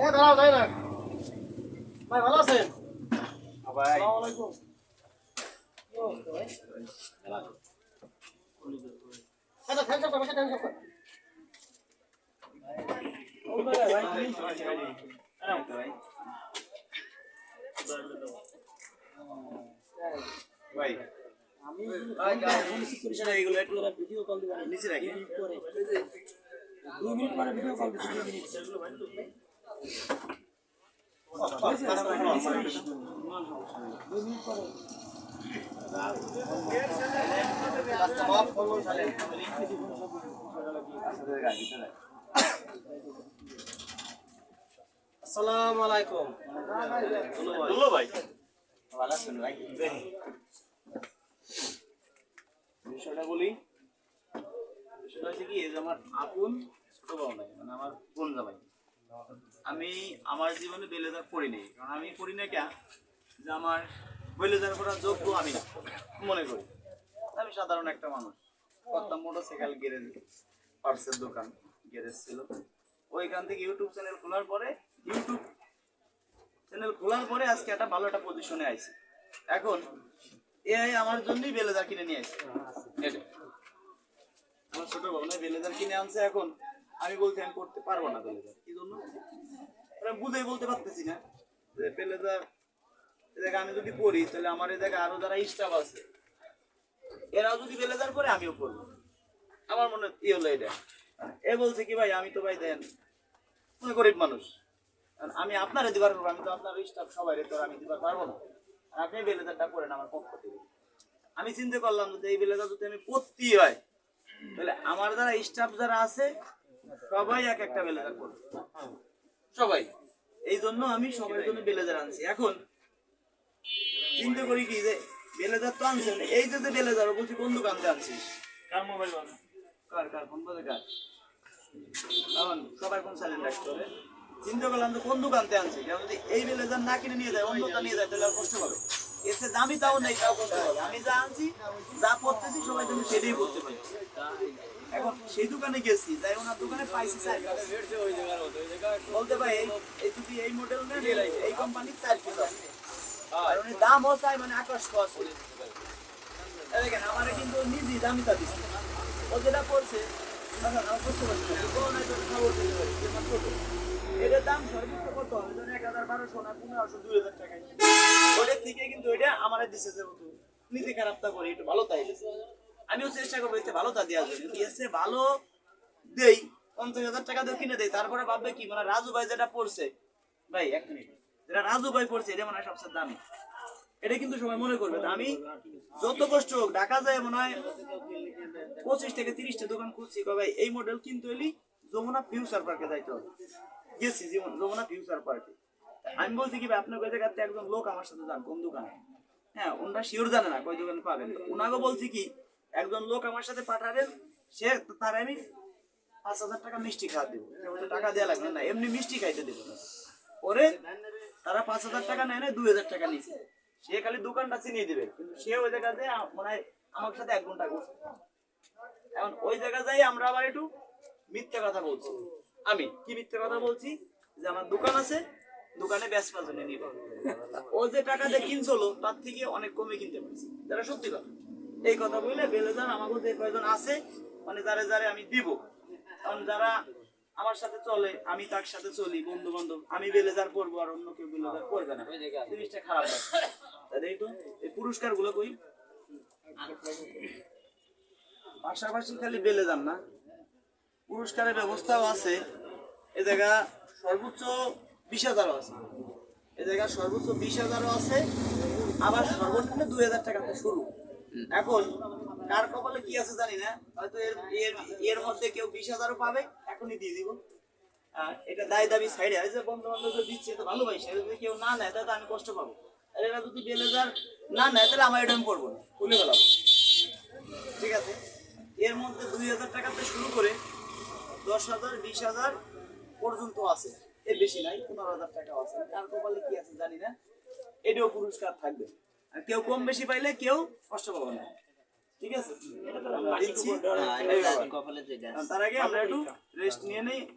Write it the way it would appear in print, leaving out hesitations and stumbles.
দাঁড়াও তাই না ভাই, ভালো আছেন? ভাই ভাই আমি এগুলো একটু ভিডিও কল দিবেন নিচে রাখি পরে 2 মিনিট পরে ভিডিও কল দিচ্ছি। 2 মিনিট পরে আসসালামু আলাইকুম। বলো ভাই ভালো আছেন ভাই? বিষয়টা বলি। বিষয়টা হচ্ছে কি, এই যে আমার আপন ছোট ভাই নাই, মানে আমার বোন জামাই। আমি আমার জীবনে বেলেজার করি নাই, কারণ আমি করি না কেন যে আমার বেলেজার করার যোগ্য আমি না মনে করি। আমি সাধারণ একটা মানুষ করতাম মোটরসাইকেল গ্যারেজ পার্টসের দোকান গ্যারেজ ছিল। ওইখান থেকে ইউটিউব চ্যানেল খোলার পরে আজকে একটা ভালো একটা পজিশনে আইছি। এখন এআই আমার জন্যই বেলেজার কিনে নিয়ে আসছে। আমার ছোট ভাবনা বেলেজার কিনে আনছে। এখন আমি বলছি আমি করতে পারবো না বেলেজার, কি জন্য আমি বুঝেই বলতে পারতেছি না যে বেলেজার আমি যদি করি তাহলে আমার এই জায়গায় আরো যারা স্টাফ আছে এরাও যদি বেলেজার করে আমিও করবো। আমার মনে হলো এটা। এ বলছে কি ভাই, আমি তো ভাই দেন মনে গরিব মানুষ, আমি আপনারে দিবার পারবো, আমি তো আপনার স্টাফ সবাই তো আমি দিবার পারবো না, আপনি বেলেজারটা করেন আমার পক্ষ থেকে। আমি চিন্তা করলাম যে এই বেলেজার যদি আমি করতে হয় তাহলে আমার যারা স্টাফ যারা আছে সবাই এক একটা বেলেজার করবে, সবাই। এই জন্য আমি সবার জন্য বেলেজার আনছি। এখন চিন্তা করি কি যে বেলেজার তো আনছেন, এই যে বেলেজার বলছি কোন দোকান থেকে আনছিস, কার মোবাইল কার ফোন বলে কার, এখন সবাই কোন সাইলেন্ট রাখতে হবে। চিন্তা করলাম যে কোন দোকান থেকে আনছি, কারণ যদি এই বেলেজার না কিনে নিয়ে যায় অন্যটা নিয়ে যায় তাহলে আর কষ্ট হবে। এসে দামি তাও নেই, তাও করতে হবে। আমি যা আনছি যা পড়তেছি সবাই যেন সেটাই করতে পারি। এখন সেই দোকানে গেছি, তাই ওনার দোকানে পাইছি বলতে ভাই এই যদি এই মডেল নেন এই কোম্পানির 4 কিলো, আর উনি দামও চাই মানে আকাশ ছোঁয়া ছিল। দেখেন আমারে কিন্তু নিজেই দামিটা দিচ্ছে, ও যেটা করছে আমার বুঝতে পারছি না, এটার দাম সর্বোচ্চ কত হবে, 1000-1200 না 1500-2000 টাকা। ওটার থেকে কিন্তু এটা আমার দিচ্ছে যে নিজে খারাপটা করি একটু ভালো তাই দিচ্ছে। আমিও চেষ্টা করবো এতে ভালো তা দেওয়ার জন্য, এসে ভালো দেই 50,000 টাকা দিয়ে কিনে দেয়। তারপরে ভাববে কি মানে রাজু ভাই যেটা পড়ছে, ভাই এক মিনিট, যেটা রাজু ভাই পড়ছে এটা মনে হয় সবচেয়ে দামি, এটা কিন্তু সবাই মনে করবে। আমি যত কষ্ট হোক ঢাকা যায় মনে হয় 25 থেকে 30টা দোকান খুঁজছি, ভাই এই মডেল কিন্তু এলি যমুনা ফিউচার পার্কে যাইতে হবে। গেছি যমুনা ফিউচার পার্কে। আমি বলছি কি ভাই আপনার ওই জায়গাতে একজন লোক আমার সাথে যান কোন দোকানে, হ্যাঁ ওনারা শিওর জানে না কই দোকানে পাবেন। ওনাকে বলছি কি একজন লোক আমার সাথে পাঠাবেন, সে তার আমি 5,000 টাকা মিষ্টি খাওয়া দেবো, টাকা দেওয়া লাগবে না, এমনি মিষ্টি খাইতে দেবো। ওরে তারা 5,000 টাকা নেয় না, 2,000 টাকা নিচ্ছে। সে খালি দোকানটা চিনিয়ে দিবে, কিন্তু সে ওই জায়গাতে মনে হয় আমার সাথে 1 ঘন্টা করছে। এখন ওই জায়গা যাই আমরা আবার একটু মিথ্যে কথা বলছি। আমি কি মিথ্যে কথা বলছি যে আমার দোকান আছে, দোকানে বেচবার জন্য নিব, ও যে টাকা দিয়ে কিনছিল তার থেকে অনেক কমে কিনতে পারছি, যারা সত্যি কথা। এই কথা বললে বেলেজার আমাকে যে কয়জন আছে মানে যারা যারা আমি দিব, কারণ যারা আমার সাথে চলে আমি তার সাথে চলি, বন্ধু বান্ধব, আমি বেলেজার করবো আর অন্য কেউ বেলেজার করবে না, জিনিসটা খারাপ লাগে। তাই তো এই পুরস্কার গুলো কই পাশাপাশি খালি বেলেজার না, পুরস্কারের ব্যবস্থাও আছে। এ জায়গা সর্বোচ্চ 20,000 আছে, এ জায়গা সর্বোচ্চ 20,000 আছে, আবার সর্বনিম্ন 2,000 টাকা থেকে শুরু। এখন কার কপালে কি আছে জানি না, হয়তো এর মধ্যে কেউ 20,000 পাবে, এখনই দিয়ে দিব। এটা দায় দাবি সাইডে, এই যে বন্ধু বান্ধব দিচ্ছে তো ভালো ভাইসে, যদি কেউ না নেয় তাহলে আমি কষ্ট পাবো। আর এরা যদি বেলেজার না নেয় তাহলে আমার এটা আমি করবো না, খুলে ফেলাবো। ঠিক আছে, এর মধ্যে 2,000 টাকা থেকে শুরু করে 10,000 20,000 পর্যন্ত আছে, এর বেশি নাই, 15,000 টাকা আছে। কার কপালে কি আছে জানি না, এটাও পুরস্কার থাকবে। আর কেউ কম বেশি পাইলে কেউ কষ্ট পাবে না। ঠিক আছে আমরা দিচ্ছি। তার আগে আমরা একটু রেস্ট নিয়ে নেই।